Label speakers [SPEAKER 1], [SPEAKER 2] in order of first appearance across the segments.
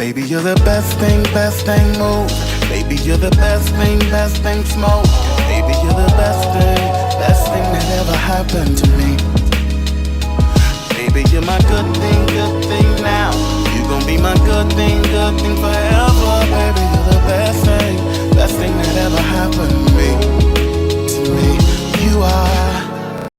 [SPEAKER 1] Baby, you're the best thing move. Baby, you're the best thing smoke. Baby, you're the best thing that ever happened to me. Baby, you're my good thing now. You gon' be my good thing forever. Baby, you're the best thing that ever happened to me. You are.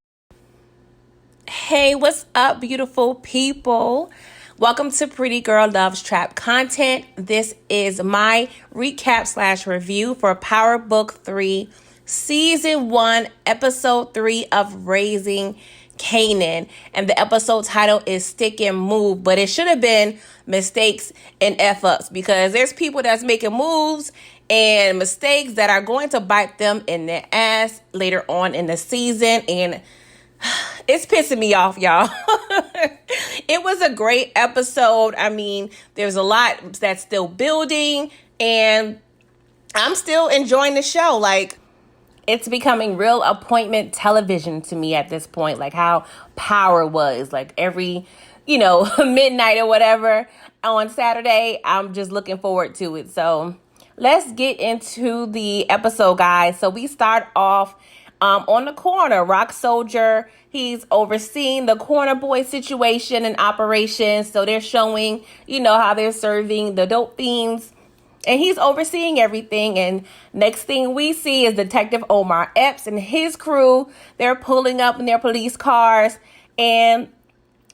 [SPEAKER 2] Hey, what's up, beautiful people? Welcome to Pretty Girl Loves Trap content. This is my recap / review for Power Book 3, Season 1, Episode 3 of Raising Kanan. And the episode title is Stick and Move, but it should have been Mistakes and F-Ups, because there's people that's making moves and mistakes that are going to bite them in the ass later on in the season, and it's pissing me off, y'all. It was a great episode. I mean, there's a lot that's still building, and I'm still enjoying the show. Like, it's becoming real appointment television to me at this point, like how Power was. Like every, midnight or whatever on Saturday, I'm just looking forward to it. So let's get into the episode, guys. So we start off on the corner. Rock Soldier, he's overseeing the corner boy situation and operations. So they're showing, how they're serving the dope fiends. And he's overseeing everything. And next thing we see is Detective Omar Epps and his crew. They're pulling up in their police cars, and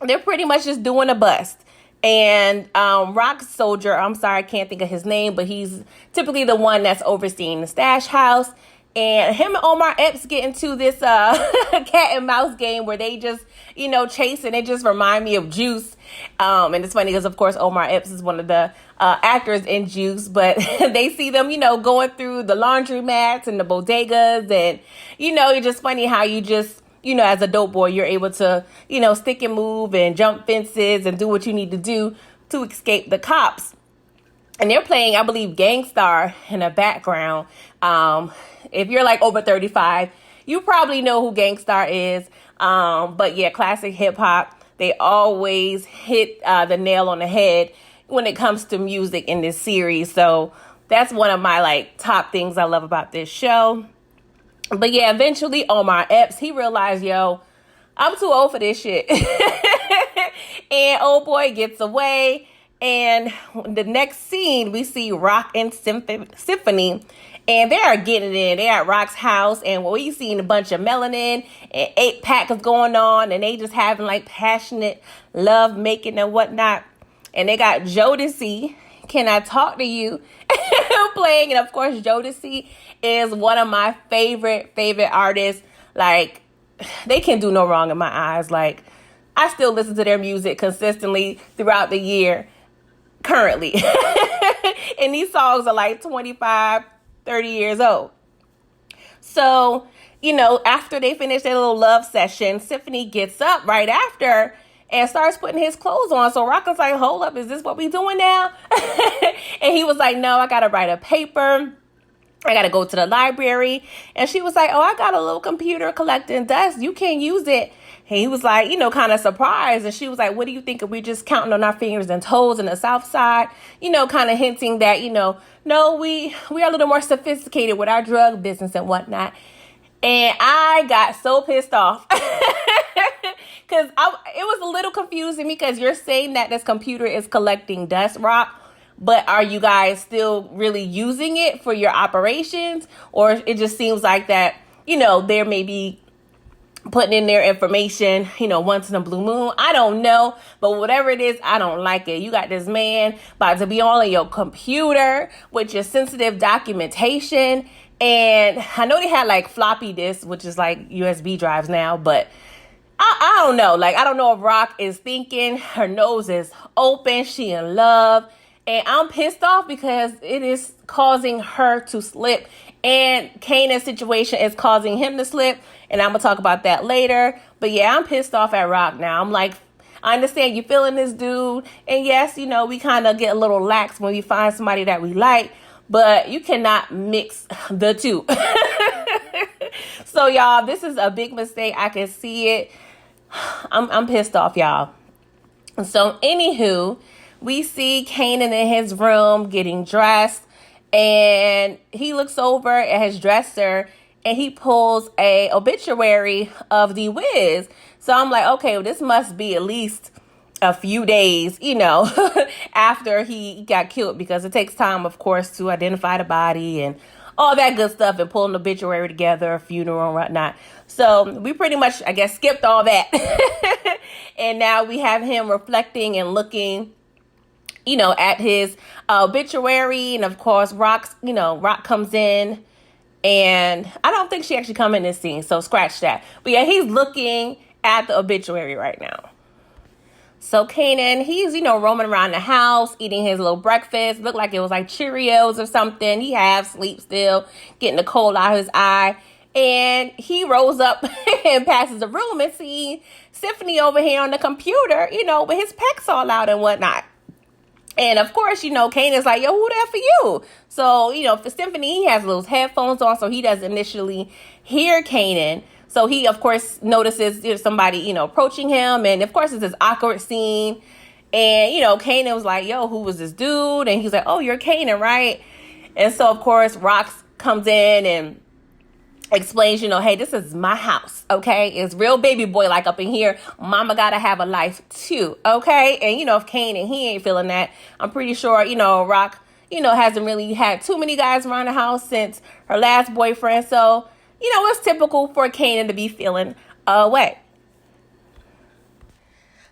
[SPEAKER 2] they're pretty much just doing a bust. And Rock Soldier, I'm sorry, I can't think of his name, but he's typically the one that's overseeing the stash house. And him and Omar Epps get into this cat and mouse game where they just, chase, and it just remind me of Juice. And it's funny because, of course, Omar Epps is one of the actors in Juice, but they see them, going through the laundromats and the bodegas. And, it's just funny how you just, as a dope boy, you're able to, stick and move and jump fences and do what you need to do to escape the cops. And they're playing, I believe, Gangstar in the background. If you're like over 35, you probably know who Gangstar is. But yeah, classic hip hop. They always hit the nail on the head when it comes to music in this series. So that's one of my top things I love about this show. But yeah, eventually Omar Epps, he realized, I'm too old for this shit. And old boy gets away. And the next scene, we see Rock and Symphony, and they are getting in. They're at Rock's house, and we seen a bunch of melanin and 8-pack is going on, and they just having passionate love making and whatnot. And they got Jodeci, Can I Talk to You, playing. And of course, Jodeci is one of my favorite artists. They can do no wrong in my eyes. I still listen to their music consistently throughout the year. Currently. And these songs are 25, 30 years old. So, after they finish their little love session, Symphony gets up right after and starts putting his clothes on. So Rock was like, hold up, is this what we doing now? And he was like, no, I got to write a paper. I got to go to the library. And she was like, oh, I got a little computer collecting dust. You can't use it. And he was like, kind of surprised. And she was like, what do you think if we just counting on our fingers and toes in the South Side? Kind of hinting that, no, we are a little more sophisticated with our drug business and whatnot. And I got so pissed off because it was a little confusing because you're saying that this computer is collecting dust, Rock. But are you guys still really using it for your operations? Or it just seems like that, there may be putting in their information, once in a blue moon. I don't know. But whatever it is, I don't like it. You got this man about to be on your computer with your sensitive documentation. And I know they had floppy disks, which is USB drives now. But I don't know. I don't know if Rock is thinking her nose is open. She in love. And I'm pissed off because it is causing her to slip. And Kanan's situation is causing him to slip. And I'm going to talk about that later. But yeah, I'm pissed off at Rock now. I'm like, I understand you feeling this dude. And yes, we kind of get a little lax when we find somebody that we like. But you cannot mix the two. So y'all, this is a big mistake. I can see it. I'm pissed off, y'all. So anywho, we see Kanan in his room getting dressed, and he looks over at his dresser and he pulls a obituary of the Wiz. So I'm like, okay, well, this must be at least a few days, after he got killed, because it takes time, of course, to identify the body and all that good stuff and pull an obituary together, a funeral and whatnot. So we pretty much, I guess, skipped all that. And now we have him reflecting and looking, at his obituary. And of course, Rock comes in, and I don't think she actually come in this scene, so scratch that. But yeah, he's looking at the obituary right now. So Kanan, he's, roaming around the house, eating his little breakfast. Looked like it was like Cheerios or something. He half asleep still, getting the cold out of his eye. And he rolls up and passes the room and sees Symphony over here on the computer, with his pecs all out and whatnot. And of course, Kanan's like, yo, who that for you? So, for Symphony, he has those headphones on, so he doesn't initially hear Kanan. So he, of course, notices somebody, approaching him. And, of course, it's this awkward scene. And, Kanan was like, yo, who was this dude? And he's like, oh, you're Kanan, right? And so, of course, Rox comes in and explains, hey, this is my house, okay? It's real baby boy like up in here. Mama gotta have a life too, okay? And, if Kanan, he ain't feeling that. I'm pretty sure, Rock, hasn't really had too many guys around the house since her last boyfriend. So, it's typical for Kanan to be feeling away.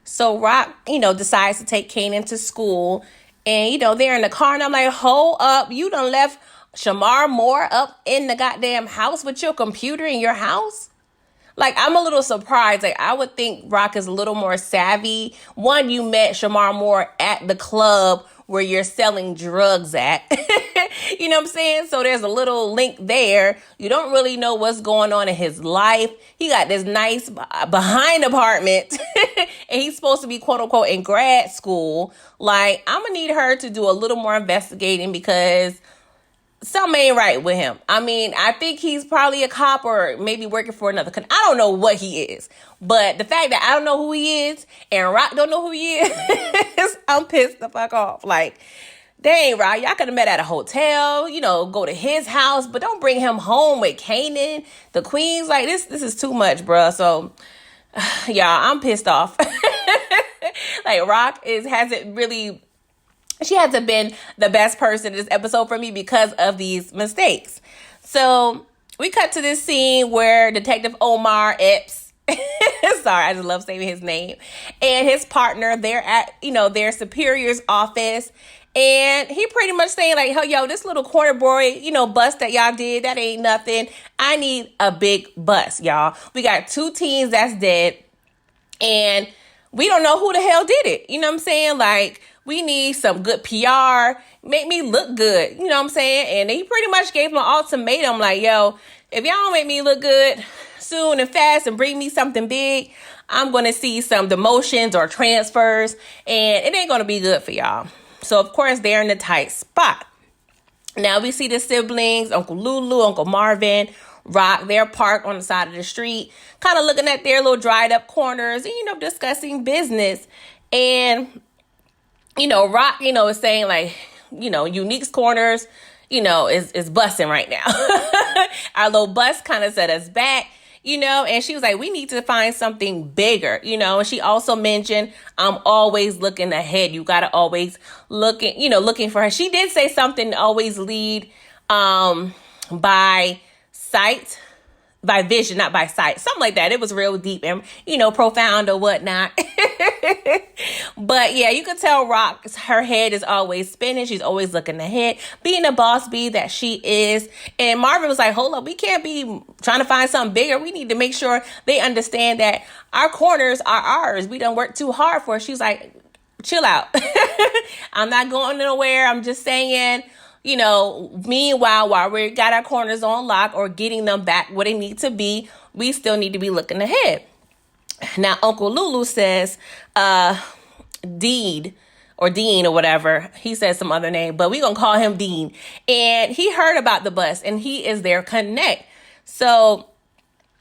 [SPEAKER 2] So Rock, decides to take Kanan to school. And, they're in the car, and I'm like, hold up, you done left Shamar Moore up in the goddamn house with your computer in your house? Like, I'm a little surprised. Like, I would think Rock is a little more savvy. One, you met Shamar Moore at the club where you're selling drugs at. You know what I'm saying? So there's a little link there. You don't really know what's going on in his life. He got this nice behind apartment and he's supposed to be, quote unquote, in grad school. Like, I'm going to need her to do a little more investigating, because something ain't right with him. I mean, I think he's probably a cop or maybe working for another country. I don't know what he is. But the fact that I don't know who he is and Rock don't know who he is, I'm pissed the fuck off. Like, dang, Rock, y'all could have met at a hotel, go to his house, but don't bring him home with Kanan, the queens. Like, this is too much, bruh. So, y'all, I'm pissed off. Like, Rock hasn't been the best person in this episode for me because of these mistakes. So we cut to this scene where Detective Omar Epps, sorry, I just love saying his name, and his partner, they're at, their superior's office. And he pretty much saying like, yo, this little corner boy, bust that y'all did, that ain't nothing. I need a big bust, y'all. We got 2 teens that's dead, and we don't know who the hell did it. You know what I'm saying? Like, we need some good PR. Make me look good. You know what I'm saying? And he pretty much gave him an ultimatum like, yo, if y'all don't make me look good soon and fast and bring me something big, I'm going to see some demotions or transfers, and it ain't going to be good for y'all. So, of course, they're in a tight spot. Now, we see the siblings, Uncle Lulu, Uncle Marvin, Rock, they're parked on the side of the street, kind of looking at their little dried up corners and, discussing business. And Rock, is saying like, Unique's corners, is busting right now. Our little bus kind of set us back, and she was like, we need to find something bigger, and she also mentioned, I'm always looking ahead. You got to always looking for her. She did say something, always lead, by sight, by vision, not by sight, something like that. It was real deep and, profound or whatnot. But yeah, you can tell Rock, her head is always spinning. She's always looking ahead, being the boss bee that she is. And Marvin was like, hold up, we can't be trying to find something bigger. We need to make sure they understand that our corners are ours. We don't work too hard for it. She's like, chill out. I'm not going nowhere. I'm just saying, meanwhile, while we got our corners on lock or getting them back where they need to be, we still need to be looking ahead. Now, Uncle Lulu says, Dean or whatever. He says some other name, but we're going to call him Dean. And he heard about the bus and he is their connect. So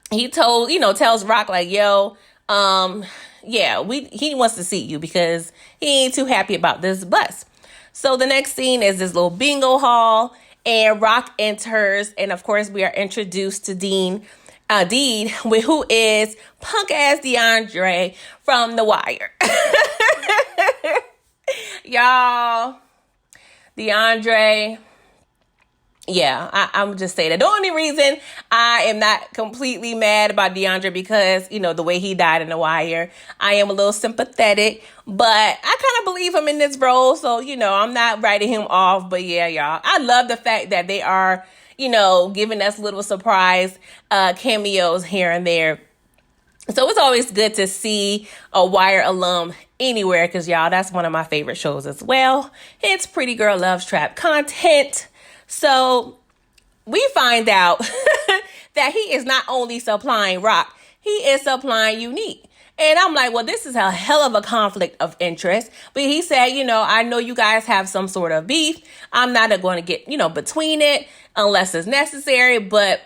[SPEAKER 2] he tells Rock like, yo, yeah, he wants to see you because he ain't too happy about this bus. So the next scene is this little bingo hall, and Rock enters, and of course we are introduced to Dean, who is punk ass DeAndre from The Wire. Y'all, DeAndre. Yeah, I'm just saying that. The only reason I am not completely mad about DeAndre because, the way he died in The Wire, I am a little sympathetic, but I kind of believe him in this role. So, I'm not writing him off. But yeah, y'all, I love the fact that they are, giving us little surprise cameos here and there. So it's always good to see a Wire alum anywhere because, y'all, that's one of my favorite shows as well. It's Pretty Girl Loves Trap content. So we find out that he is not only supplying Rock, he is supplying Unique. And I'm like, well, this is a hell of a conflict of interest. But he said, I know you guys have some sort of beef. I'm not going to get, between it unless it's necessary. But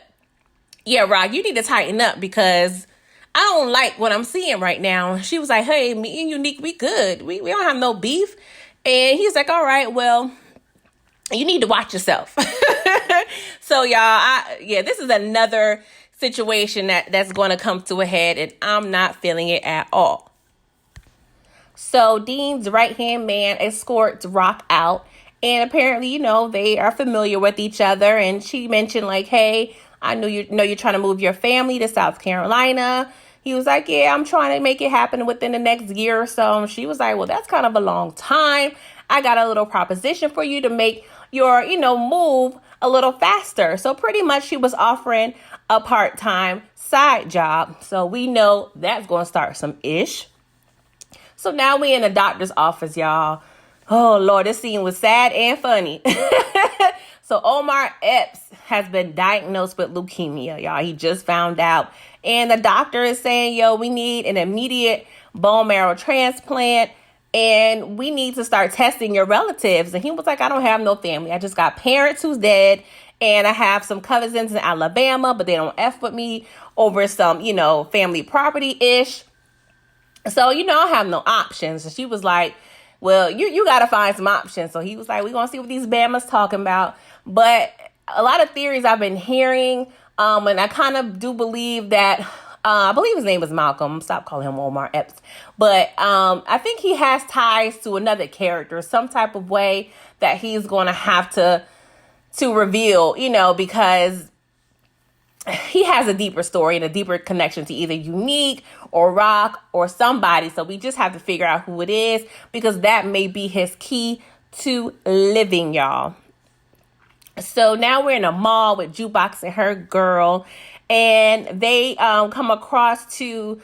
[SPEAKER 2] yeah, Rock, you need to tighten up because I don't like what I'm seeing right now. She was like, hey, me and Unique, we good. We don't have no beef. And he's like, all right, well, you need to watch yourself. So, y'all, this is another situation that's going to come to a head, and I'm not feeling it at all. So, Dean's right-hand man escorts Rock out, and apparently, they are familiar with each other, and she mentioned, like, hey, I know you're trying to move your family to South Carolina. He was like, yeah, I'm trying to make it happen within the next year or so. And she was like, well, that's kind of a long time. I got a little proposition for you to make your, move a little faster. So pretty much she was offering a part-time side job. So we know that's going to start some ish. So now we in the doctor's office, y'all. Oh, Lord, this scene was sad and funny. So Omar Epps has been diagnosed with leukemia, y'all. He just found out. And the doctor is saying, we need an immediate bone marrow transplant. And we need to start testing your relatives. And he was like, I don't have no family. I just got parents who's dead. And I have some cousins in Alabama, but they don't F with me over some, family property-ish. So, I have no options. And she was like, well, you got to find some options. So he was like, we're going to see what these Bama's talking about. But a lot of theories I've been hearing, and I kind of do believe that, I believe his name is Malcolm. Stop calling him Omar Epps. But I think he has ties to another character, some type of way that he's going to have to reveal, because he has a deeper story and a deeper connection to either Unique or Rock or somebody. So we just have to figure out who it is because that may be his key to living, y'all. So now we're in a mall with Jukebox and her girl, and they come across to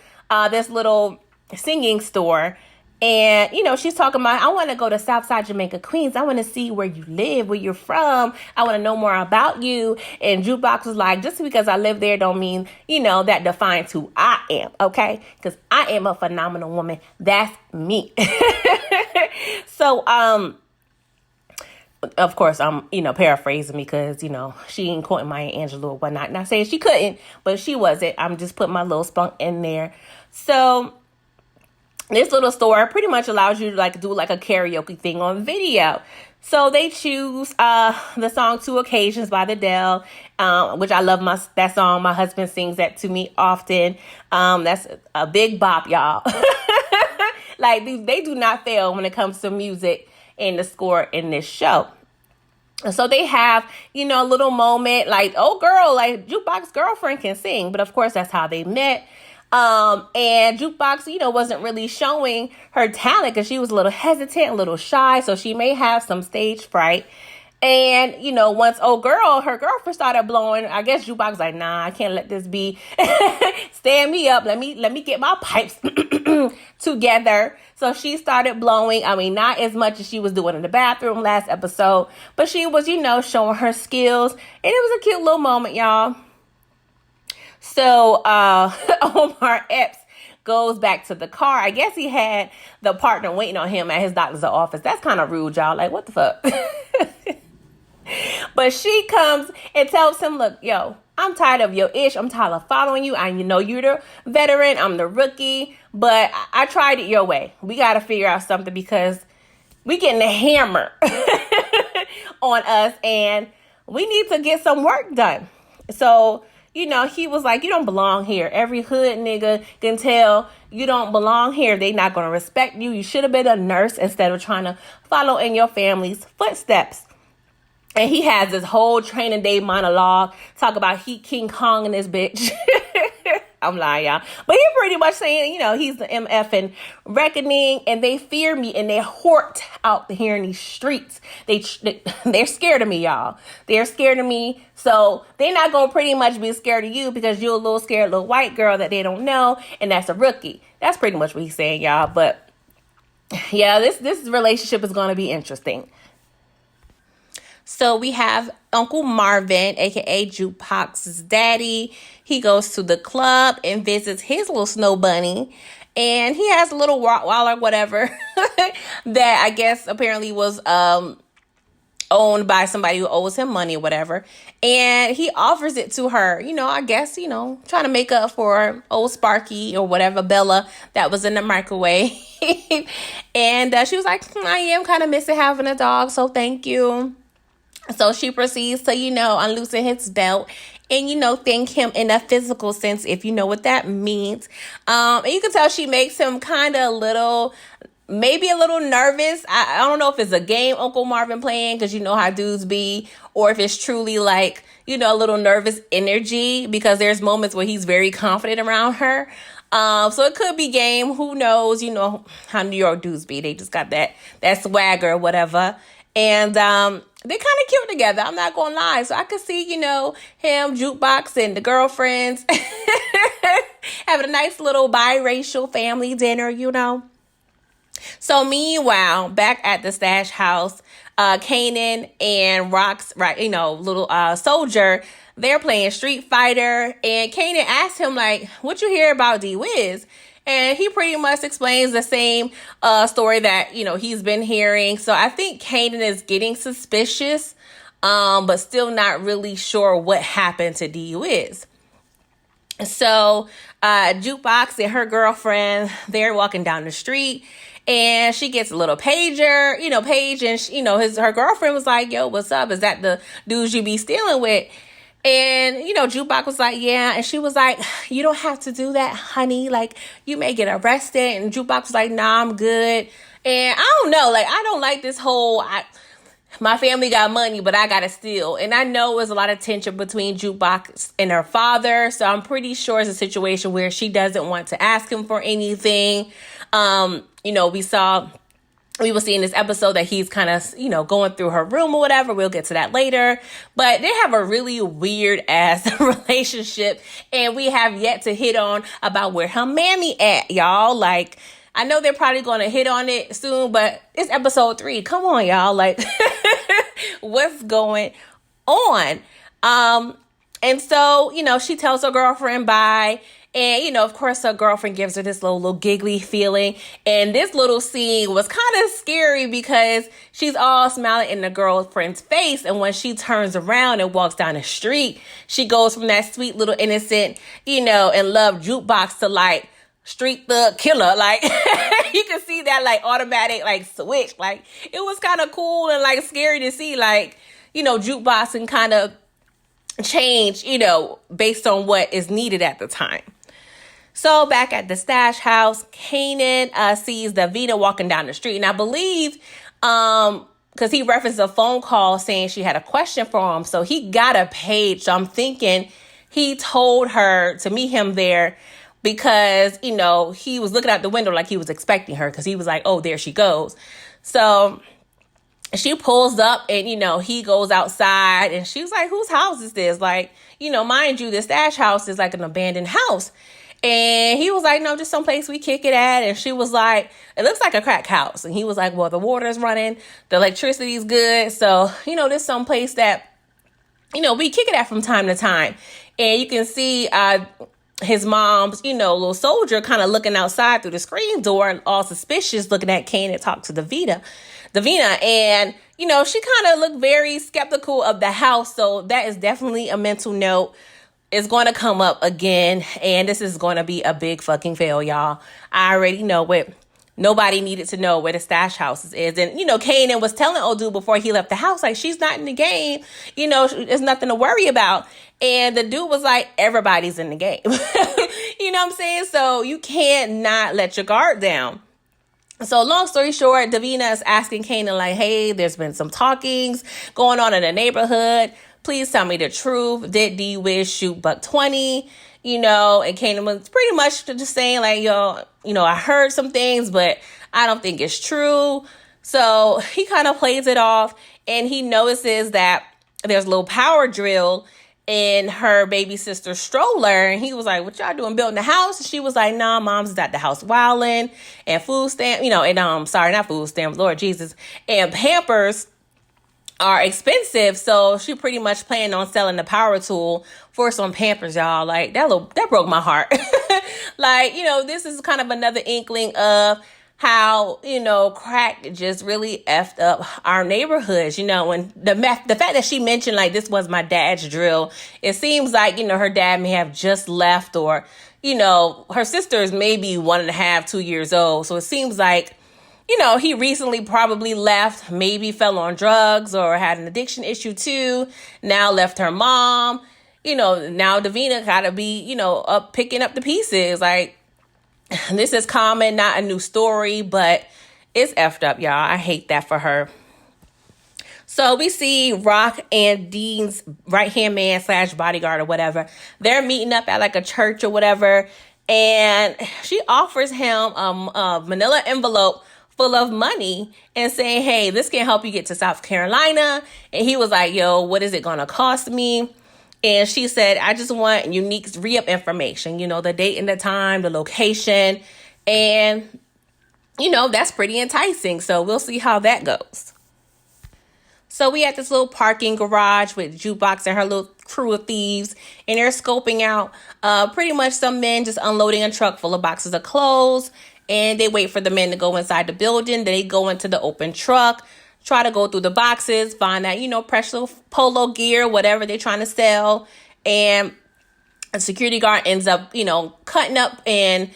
[SPEAKER 2] this little singing store. And, she's talking about, I want to go to Southside Jamaica, Queens. I want to see where you live, where you're from. I want to know more about you. And Jukebox was like, just because I live there don't mean, that defines who I am, okay? Because I am a phenomenal woman. That's me. So, of course, I'm, paraphrasing because, she ain't quoting Maya Angelou or whatnot. Not saying she couldn't, but she wasn't. I'm just putting my little spunk in there. So this little store pretty much allows you to do a karaoke thing on video. So they choose the song Two Occasions by Adele, which I love that song. My husband sings that to me often. That's a big bop, y'all. They do not fail when it comes to music and the score in this show. So they have, a little moment oh, girl, Jukebox girlfriend can sing. But of course, that's how they met. And Jukebox, wasn't really showing her talent because she was a little hesitant, a little shy. So she may have some stage fright. And, once her girlfriend started blowing, I guess Jukebox was like, nah, I can't let this be. Stand me up. Let me get my pipes together. So she started blowing. I mean, not as much as she was doing in the bathroom last episode, but she was, showing her skills. And it was a cute little moment, y'all. So Omar Epps goes back to the car. I guess he had the partner waiting on him at his doctor's office. That's kind of rude, y'all. What the fuck? But she comes and tells him, look, yo, I'm tired of your ish. I'm tired of following you. I know you're the veteran. I'm the rookie. But I tried it your way. We got to figure out something because we getting a hammer on us. And we need to get some work done. So, he was like, you don't belong here. Every hood nigga can tell you don't belong here. They not going to respect you. You should have been a nurse instead of trying to follow in your family's footsteps. And he has this whole training day monologue, talk about he King Kong in this bitch. I'm lying, y'all. But he pretty much saying, he's the MF and reckoning, and they fear me, and they're hort out here in these streets. They're scared of me, y'all. They're scared of me. So they're not going to pretty much be scared of you because you're a little scared little white girl that they don't know, and that's a rookie. That's pretty much what he's saying, y'all. But yeah, this relationship is going to be interesting. So we have Uncle Marvin, a.k.a. Jukebox's daddy. He goes to the club and visits his little snow bunny. And he has a little Rottweiler, whatever, that I guess apparently was owned by somebody who owes him money or whatever. And he offers it to her, I guess, trying to make up for old Sparky or whatever, Bella, that was in the microwave. And she was like, I am kind of missing having a dog, so thank you. So she proceeds to, unloosen his belt and, thank him in a physical sense, if you know what that means. And you can tell she makes him kind of maybe a little nervous. I don't know if it's a game Uncle Marvin playing because you know how dudes be, or if it's truly like, a little nervous energy because there's moments where he's very confident around her. So it could be game. Who knows? You know how New York dudes be. They just got that swagger or whatever. And they're kind of cute together. I'm not going to lie. So I could see, him, Jukebox, and the girlfriends having a nice little biracial family dinner, So meanwhile, back at the stash house, Kanan and Rock's, little soldier, they're playing Street Fighter. And Kanan asked him, like, what you hear about D-Wiz? And he pretty much explains the same story that, he's been hearing. So I think Kanan is getting suspicious, but still not really sure what happened to D-Wiz. So Jukebox and her girlfriend, they're walking down the street. And she gets a little pager, Paige, and, her girlfriend was like, yo, what's up? Is that the dudes you be stealing with? And, Jukebox was like, yeah. And she was like, you don't have to do that, honey. Like, you may get arrested. And Jukebox was like, nah, I'm good. And I don't know. Like, I don't like this whole, my family got money, but I got to steal. And I know it was a lot of tension between Jukebox and her father. So I'm pretty sure it's a situation where she doesn't want to ask him for anything. We will see in this episode that he's kind of, going through her room or whatever. We'll get to that later. But they have a really weird ass relationship. And we have yet to hit on about where her mammy at, y'all. Like, I know they're probably going to hit on it soon, but it's episode 3. Come on, y'all. Like, what's going on? And so, she tells her girlfriend bye. And, of course, her girlfriend gives her this little giggly feeling. And this little scene was kind of scary because she's all smiling in the girlfriend's face. And when she turns around and walks down the street, she goes from that sweet little innocent, and love Jukebox to like street thug killer. Like, you can see that like automatic like switch. Like, it was kind of cool and like scary to see like, Jukebox and kind of change, based on what is needed at the time. So back at the stash house, Kanan sees Davina walking down the street. And I believe, because he referenced a phone call saying she had a question for him. So he got a page. So I'm thinking he told her to meet him there because, he was looking out the window like he was expecting her because he was like, oh, there she goes. So she pulls up and, he goes outside and she was like, whose house is this? Like, mind you, the stash house is like an abandoned house. And he was like, no, just someplace we kick it at. And she was like, it looks like a crack house. And he was like, well, the water's running, the electricity's good. So, there's someplace that, we kick it at from time to time. And you can see his mom's, little soldier kind of looking outside through the screen door, all suspicious, looking at Kane and talk to Davina. And, she kind of looked very skeptical of the house. So that is definitely a mental note is going to come up again, and this is going to be a big fucking fail, y'all. I already know it. Nobody needed to know where the stash houses is. And, Kanan was telling old dude before he left the house, like, she's not in the game. There's nothing to worry about. And the dude was like, everybody's in the game. You know what I'm saying? So you can't not let your guard down. So long story short, Davina is asking Kanan, like, hey, there's been some talkings going on in the neighborhood. Please tell me the truth. Did D-Wiz shoot Buck 20? And Kanan was pretty much just saying, like, I heard some things, but I don't think it's true. So he kind of plays it off, and he notices that there's a little power drill in her baby sister's stroller. And he was like, what y'all doing, building the house? And she was like, nah, mom's is at the house wilding, and food stamp, sorry, not food stamps, Lord Jesus, and Pampers are expensive. So she pretty much planned on selling the power tool for some Pampers, y'all. Like, that broke my heart. Like, this is kind of another inkling of how, crack just really effed up our neighborhoods, and the fact that she mentioned, like, this was my dad's drill. It seems like, her dad may have just left, or, her sister is maybe 1.5, 2 years old. So it seems like, he recently probably left, maybe fell on drugs or had an addiction issue too. Now left her mom. Now Davina gotta be, up picking up the pieces. Like, this is common, not a new story, but it's effed up, y'all. I hate that for her. So we see Rock and Dean's right-hand man / bodyguard or whatever. They're meeting up at like a church or whatever. And she offers him a manila envelope full of money and saying, hey, this can help you get to South Carolina. And he was like, yo, what is it going to cost me? And she said, I just want Unique's re-up information, the date and the time, the location. And, that's pretty enticing. So we'll see how that goes. So we at this little parking garage with Jukebox and her little crew of thieves, and they're scoping out pretty much some men just unloading a truck full of boxes of clothes. And they wait for the men to go inside the building. They go into the open truck, try to go through the boxes, find out, precious polo gear, whatever they're trying to sell. And a security guard ends up, cutting up and,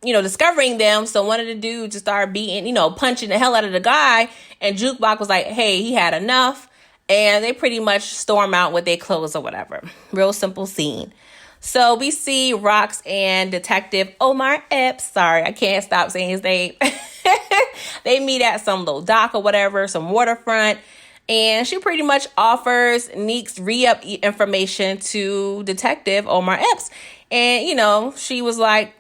[SPEAKER 2] discovering them. So one of the dudes just started beating, punching the hell out of the guy. And Jukebox was like, hey, he had enough. And they pretty much storm out with their clothes or whatever. Real simple scene. So we see Rox and Detective Omar Epps. Sorry, I can't stop saying his name. They meet at some little dock or whatever, some waterfront. And she pretty much offers Neek's re-up information to Detective Omar Epps. And, she was like,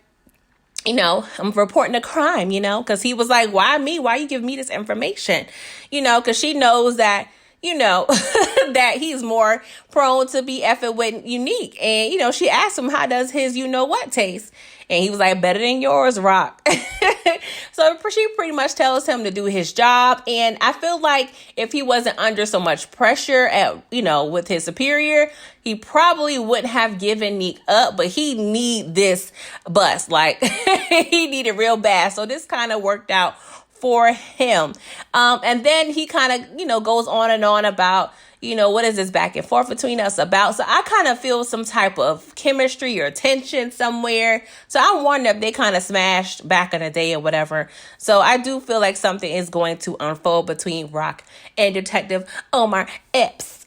[SPEAKER 2] I'm reporting a crime, because he was like, why me? Why you give me this information? Because she knows that, that he's more prone to be effing with Unique. And, she asked him, how does his what taste? And he was like, better than yours, Rock. So she pretty much tells him to do his job. And I feel like if he wasn't under so much pressure with his superior, he probably wouldn't have given Neek up, but he need this bust. Like, he needed real bad. So this kind of worked out for him. And then he kind of, goes on and on about, what is this back and forth between us about? So I kind of feel some type of chemistry or tension somewhere. So I wonder if they kind of smashed back in the day or whatever. So I do feel like something is going to unfold between Rock and Detective Omar Epps.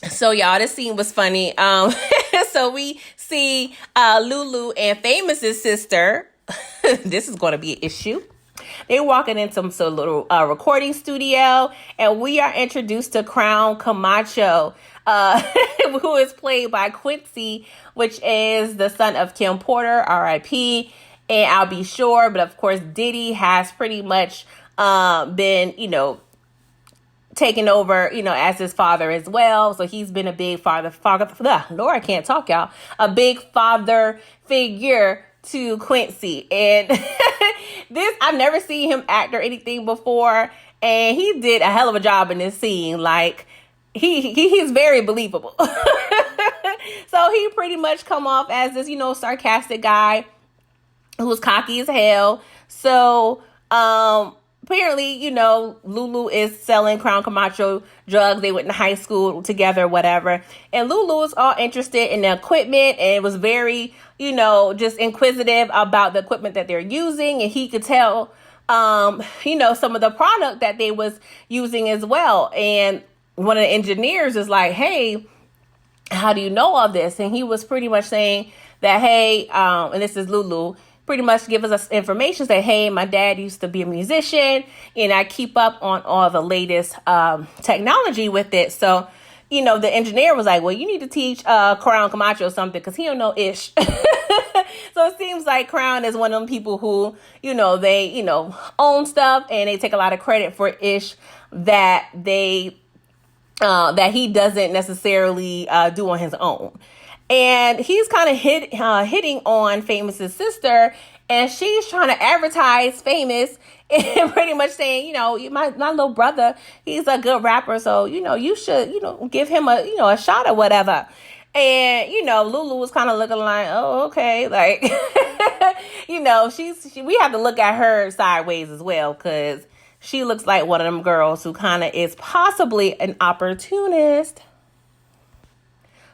[SPEAKER 2] So y'all, this scene was funny. So we see Lulu and Famous's sister. This is going to be an issue. They're walking in some little recording studio, and we are introduced to Crown Camacho, who is played by Quincy, which is the son of Kim Porter, R.I.P. And I'll be sure, but of course, Diddy has pretty much been, taken over, as his father as well. So he's been a big father, Lord, I can't talk, y'all. A big father figure to Quincy. And I've never seen him act or anything before. And he did a hell of a job in this scene. Like, he's very believable. So he pretty much come off as this, sarcastic guy who's cocky as hell. So, apparently, Lulu is selling Crown Camacho drugs. They went to high school together, whatever. And Lulu was all interested in the equipment and was very, just inquisitive about the equipment that they're using. And he could tell, some of the product that they was using as well. And one of the engineers is like, hey, how do you know all this? And he was pretty much saying that, hey, and this is Lulu, pretty much give us information, say, hey, my dad used to be a musician and I keep up on all the latest technology with it. So, the engineer was like, well, you need to teach Crown Camacho something because he don't know ish. So it seems like Crown is one of them people who, they, own stuff and they take a lot of credit for ish that that he doesn't necessarily do on his own. And he's kind of hitting on Famous's sister, and she's trying to advertise Famous and pretty much saying, my little brother, he's a good rapper, so, you should, give him a shot or whatever. And, Lulu was kind of looking like, oh, okay. Like, we have to look at her sideways as well, because she looks like one of them girls who kind of is possibly an opportunist.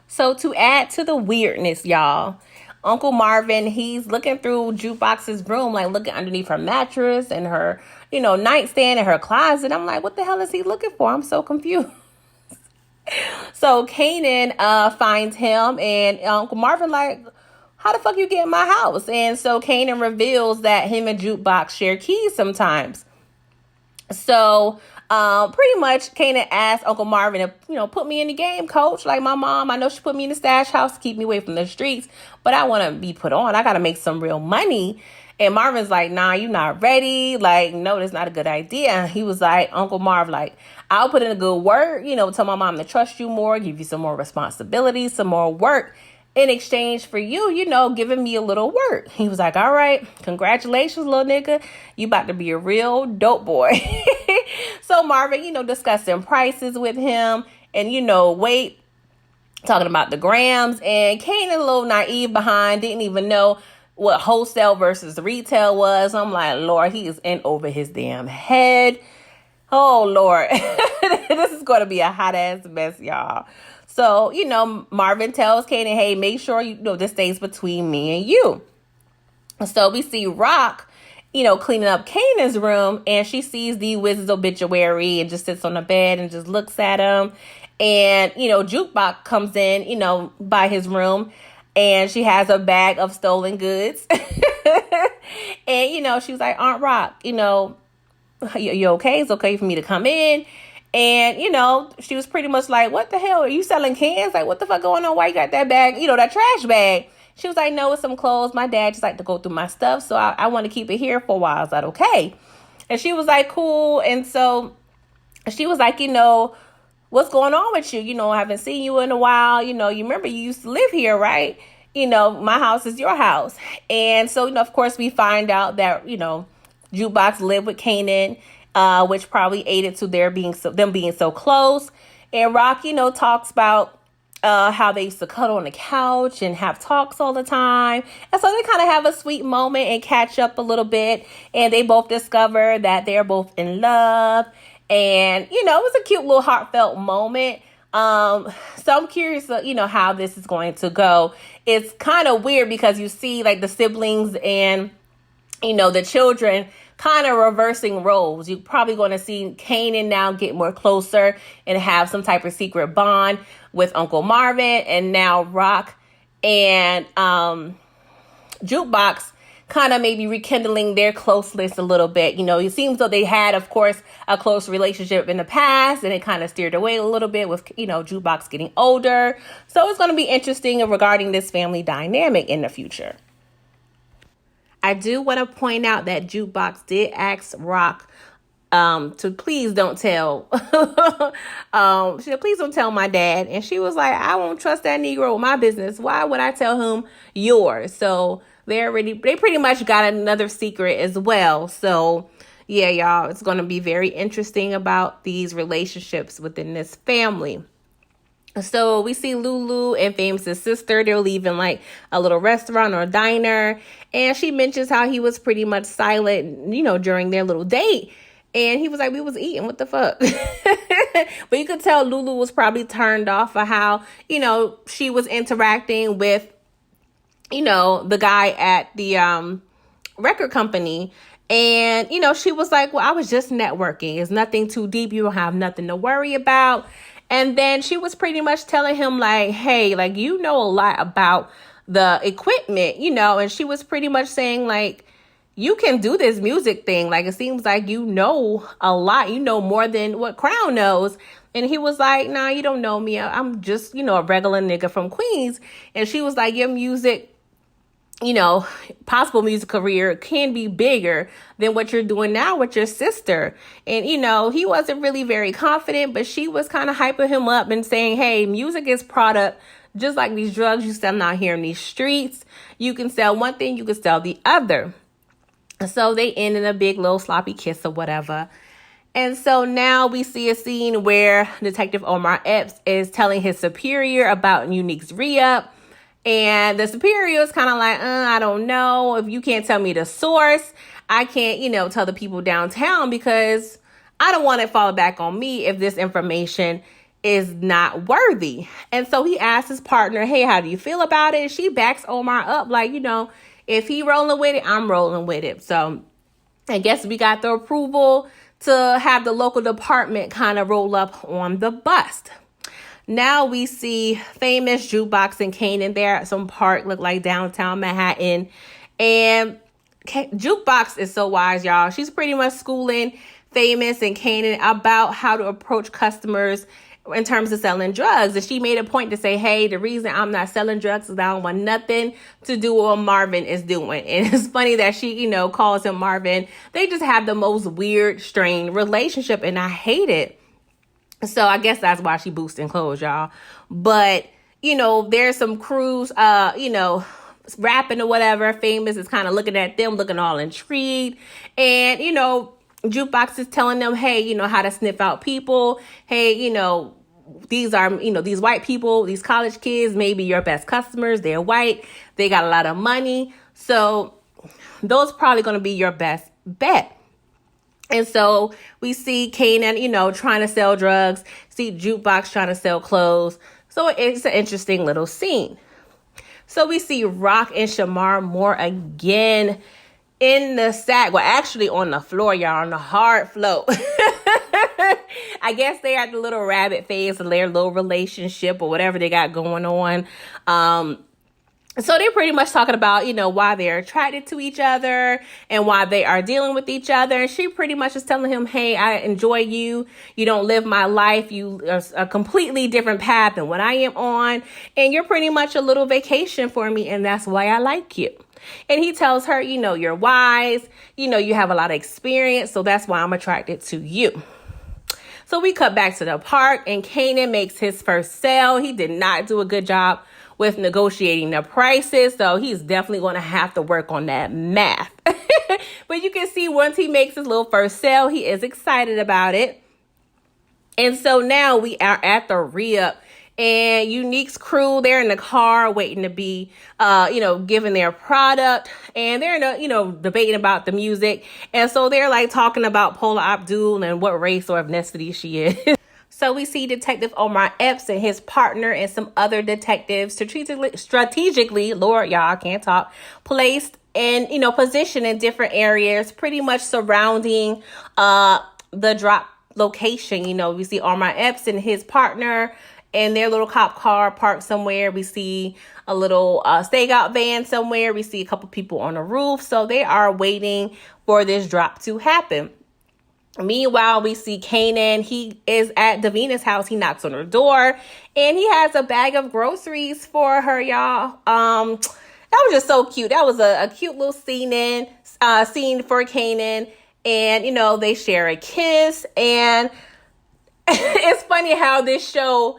[SPEAKER 2] So to add to the weirdness, y'all, Uncle Marvin, he's looking through Jukebox's room, like looking underneath her mattress and her, nightstand and her closet. I'm like, what the hell is he looking for? I'm so confused. So Kanan finds him, and Uncle Marvin like, how the fuck you get in my house? And so Kanan reveals that him and Jukebox share keys sometimes. So pretty much Kanan asked Uncle Marvin to, put me in the game, coach. Like my mom, I know she put me in the stash house to keep me away from the streets, but I want to be put on. I got to make some real money. And Marvin's like, nah, you not ready. Like, no, that's not a good idea. He was like, Uncle Marv, like, I'll put in a good word, tell my mom to trust you more, give you some more responsibilities, some more work in exchange for you, giving me a little work. He was like, all right, congratulations, little nigga. You about to be a real dope boy. So Marvin, discussing prices with him and, weight, talking about the grams. And Kanan, a little naive behind, didn't even know what wholesale versus retail was. I'm like, Lord, he is in over his damn head. Oh, Lord. This is going to be a hot ass mess, y'all. So, Marvin tells Kanan, hey, make sure, this stays between me and you. So we see Rock, cleaning up Kanan's room, and she sees the Wizard's obituary and just sits on the bed and just looks at him. And, Jukebox comes in, by his room, and she has a bag of stolen goods. And, she was like, Aunt Rock, you okay? It's okay for me to come in. And, she was pretty much like, what the hell? Are you selling cans? Like, what the fuck going on? Why you got that bag, that trash bag? She was like, no, it's some clothes. My dad just like to go through my stuff. So I want to keep it here for a while. Is that okay? And she was like, cool. And so she was like, what's going on with you? I haven't seen you in a while. You remember you used to live here, right? My house is your house. And so, of course, we find out that, Jukebox lived with Kanan, which probably aided to them being so close. And Rock, talks about how they used to cuddle on the couch and have talks all the time. And so they kind of have a sweet moment and catch up a little bit. And they both discover that they're both in love. And, it was a cute little heartfelt moment. So I'm curious, how this is going to go. It's kind of weird because you see like the siblings and, the children kind of reversing roles. You're probably going to see Kanan now get more closer and have some type of secret bond with Uncle Marvin. And now Rock and Jukebox kind of maybe rekindling their closeness a little bit. It seems though they had, of course, a close relationship in the past, and it kind of steered away a little bit with, Jukebox getting older. So it's going to be interesting regarding this family dynamic in the future. I do want to point out that Jukebox did ask Rock to please don't tell. She said, please don't tell my dad. And she was like, I won't trust that Negro with my business. Why would I tell him yours? So they pretty much got another secret as well. So yeah, y'all, it's going to be very interesting about these relationships within this family. So we see Lulu and Famous's sister. They're leaving like a little restaurant or a diner. And she mentions how he was pretty much silent, during their little date. And he was like, we was eating, what the fuck? But you could tell Lulu was probably turned off for how, she was interacting with, the guy at the record company. And, she was like, well, I was just networking. It's nothing too deep. You don't have nothing to worry about. And then she was pretty much telling him like, hey, like, a lot about the equipment, and she was pretty much saying like, you can do this music thing. Like, it seems like you know a lot. You know more than what Crown knows. And he was like, nah, you don't know me. I'm just, a regular nigga from Queens. And she was like, your music, possible music career can be bigger than what you're doing now with your sister. And, he wasn't really very confident, but she was kind of hyping him up and saying, hey, music is product. Just like these drugs you sell out here in these streets. You can sell one thing, you can sell the other. So they end in a big little sloppy kiss or whatever. And so now we see a scene where Detective Omar Epps is telling his superior about Unique's re-up. And the superior is kind of like, I don't know. If you can't tell me the source, I can't, tell the people downtown because I don't want it fall back on me if this information is not worthy. And so he asks his partner, hey, how do you feel about it? And she backs Omar up like, if he rolling with it, I'm rolling with it. So I guess we got the approval to have the local department kind of roll up on the bust. Now we see Famous, Jukebox, and Kanan there at some park, look like downtown Manhattan. And Jukebox is so wise, y'all. She's pretty much schooling Famous and Kanan about how to approach customers in terms of selling drugs. And she made a point to say, hey, the reason I'm not selling drugs is I don't want nothing to do with what Marvin is doing. And it's funny that she, calls him Marvin. They just have the most weird, strained relationship, and I hate it. So I guess that's why she boosting clothes, y'all. But, there's some crews, rapping or whatever. Famous is kind of looking at them, looking all intrigued. And, Jukebox is telling them, hey, how to sniff out people. Hey, these are, these white people, these college kids, maybe your best customers. They're white. They got a lot of money. So those probably going to be your best bet. And so we see Kanan, trying to sell drugs, see Jukebox trying to sell clothes. So it's an interesting little scene. So we see Rock and Shamar Moore again in the sack. Well, actually on the floor, y'all, on the hard float. I guess they're at the little rabbit phase of their little relationship or whatever they got going on. So they're pretty much talking about, why they're attracted to each other and why they are dealing with each other. And she pretty much is telling him, hey, I enjoy you. You don't live my life. You are a completely different path than what I am on. And you're pretty much a little vacation for me. And that's why I like you. And he tells her, you're wise. You have a lot of experience. So that's why I'm attracted to you. So we cut back to the park and Kanan makes his first sale. He did not do a good job with negotiating the prices. So he's definitely going to have to work on that math. But you can see once he makes his little first sale, he is excited about it. And so now we are at the re-up. And Unique's crew, they're in the car waiting to be, given their product. And they're, debating about the music. And so they're like talking about Paula Abdul and what race or ethnicity she is. So we see Detective Omar Epps and his partner and some other detectives strategically, Lord, y'all, I can't talk, placed in, position in different areas, pretty much surrounding the drop location. We see Omar Epps and his partner in their little cop car parked somewhere. We see a little stakeout van somewhere. We see a couple people on the roof. So they are waiting for this drop to happen. Meanwhile, we see Kanan. He is at Davina's house. He knocks on her door and he has a bag of groceries for her, y'all. That was just so cute. That was a cute little scene for Kanan. And, they share a kiss. And it's funny how this show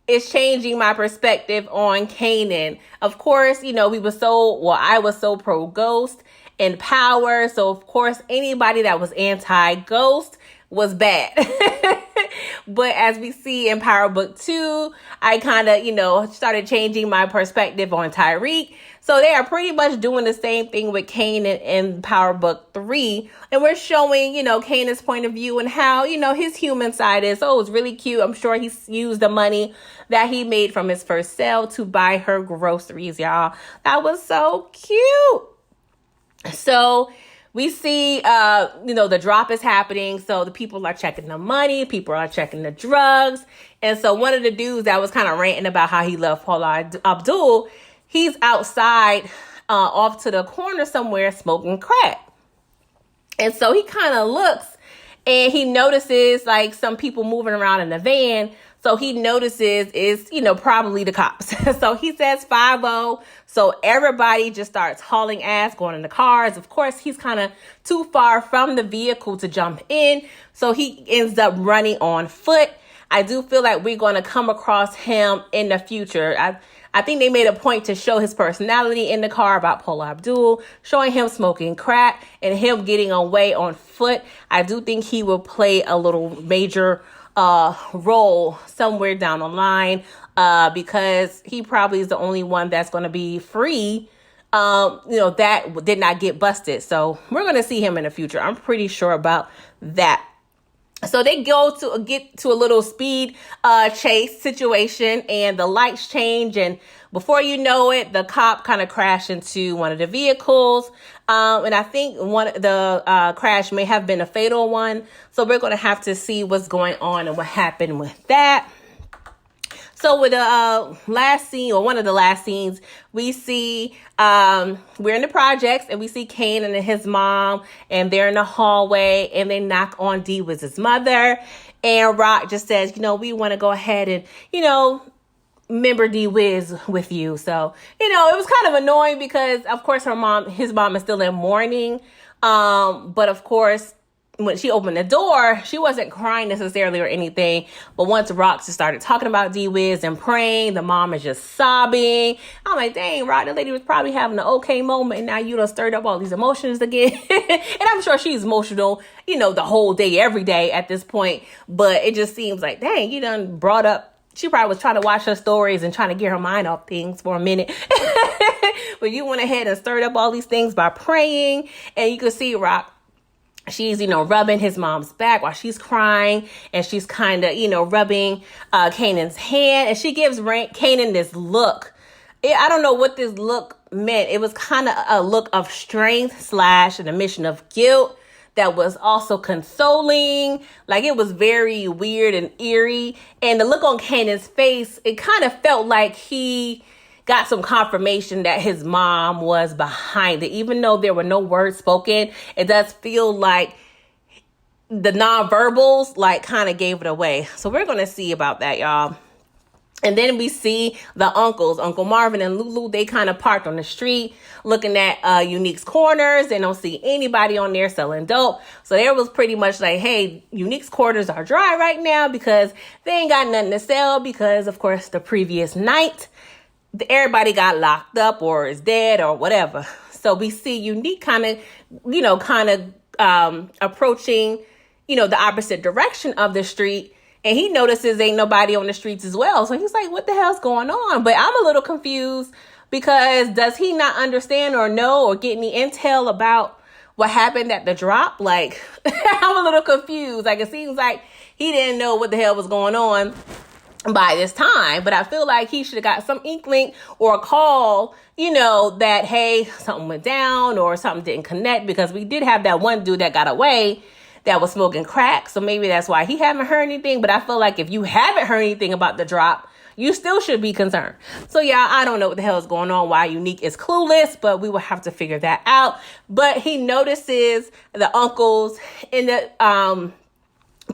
[SPEAKER 2] is changing my perspective on Kanan. Of course, I was so pro Ghost and Power. So of course, anybody that was anti-Ghost was bad. But as we see in Power Book 2, I kind of, started changing my perspective on Tyreek. So they are pretty much doing the same thing with Kanan in Power Book 3. And we're showing, Kanan's point of view and how, his human side is. Oh, it's really cute. I'm sure he's used the money that he made from his first sale to buy her groceries, y'all. That was so cute. So we see, the drop is happening. So the people are checking the money. People are checking the drugs. And so one of the dudes that was kind of ranting about how he loved Paula Abdul, he's outside off to the corner somewhere smoking crack. And so he kind of looks and he notices like some people moving around in the van. So he notices is, probably the cops. So he says 5-0. So everybody just starts hauling ass, going in the cars. Of course, he's kind of too far from the vehicle to jump in. So he ends up running on foot. I do feel like we're going to come across him in the future. I think they made a point to show his personality in the car about Paula Abdul, showing him smoking crack and him getting away on foot. I do think he will play a little major role somewhere down the line because he probably is the only one that's going to be free, that did not get busted. So we're going to see him in the future. I'm pretty sure about that. So they go to get to a little speed chase situation and the lights change. And before you know it, the cop kind of crashed into one of the vehicles. And I think the crash may have been a fatal one. So we're going to have to see what's going on and what happened with that. So with the last scene, or one of the last scenes, we see we're in the projects and we see Kanan and his mom, and they're in the hallway and they knock on D-Wiz's mother. And Rock just says, we want to go ahead and, member D-Wiz with you. So, it was kind of annoying because, of course, his mom is still in mourning. But of course, when she opened the door, she wasn't crying necessarily or anything. But once Rock just started talking about D-Wiz and praying, the mom is just sobbing. I'm like, dang, Rock, the lady was probably having an okay moment. And now you done stirred up all these emotions again. And I'm sure she's emotional, the whole day, every day at this point. But it just seems like, dang, you done brought up. She probably was trying to watch her stories and trying to get her mind off things for a minute. But you went ahead and stirred up all these things by praying. And you could see Rock. She's, rubbing his mom's back while she's crying. And she's kind of, rubbing Kanan's hand. And she gives Kanan this look. I don't know what this look meant. It was kind of a look of strength / an admission of guilt that was also consoling. Like, it was very weird and eerie. And the look on Kanan's face, it kind of felt like he got some confirmation that his mom was behind it. Even though there were no words spoken, it does feel like the nonverbals kind of gave it away. So we're going to see about that, y'all. And then we see the uncles, Uncle Marvin and Lulu, they kind of parked on the street looking at Unique's corners. They don't see anybody on there selling dope. So there was pretty much like, hey, Unique's corners are dry right now because they ain't got nothing to sell because, of course, the previous night, everybody got locked up or is dead or whatever. So we see Unique kind of approaching, the opposite direction of the street. And he notices ain't nobody on the streets as well. So he's like, what the hell's going on? But I'm a little confused because does he not understand or know or get any intel about what happened at the drop? Like, I'm a little confused. Like, it seems like he didn't know what the hell was going on by this time. But I feel like he should have got some inkling or a call, that, hey, something went down or something didn't connect, because we did have that one dude that got away that was smoking crack. So maybe that's why he haven't heard anything. But I feel like if you haven't heard anything about the drop, you still should be concerned. So yeah, I don't know what the hell is going on, why Unique is clueless, but we will have to figure that out. But he notices the uncles in the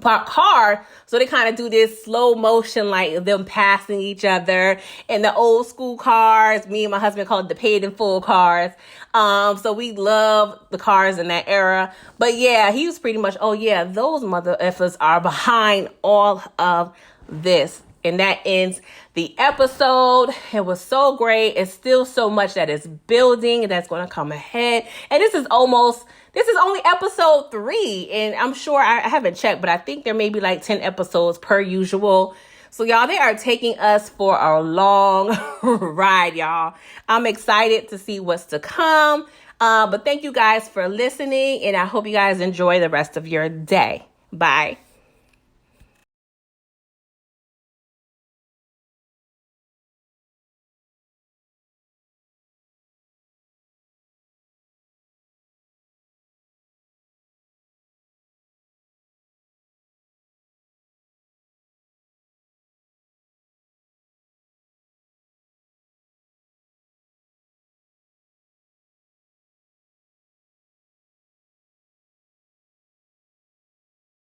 [SPEAKER 2] parked car. So they kind of do this slow motion, like them passing each other, and the old school cars. Me and my husband call it the paid in full cars. So we love the cars in that era. But yeah, he was pretty much, oh yeah, those mother effers are behind all of this. And that ends the episode. It was so great. It's still so much that is building and that's going to come ahead. And this is almost This is only episode 3, and I'm sure I haven't checked, but I think there may be like 10 episodes per usual. So y'all, they are taking us for a long ride, y'all. I'm excited to see what's to come. But thank you guys for listening, and I hope you guys enjoy the rest of your day. Bye.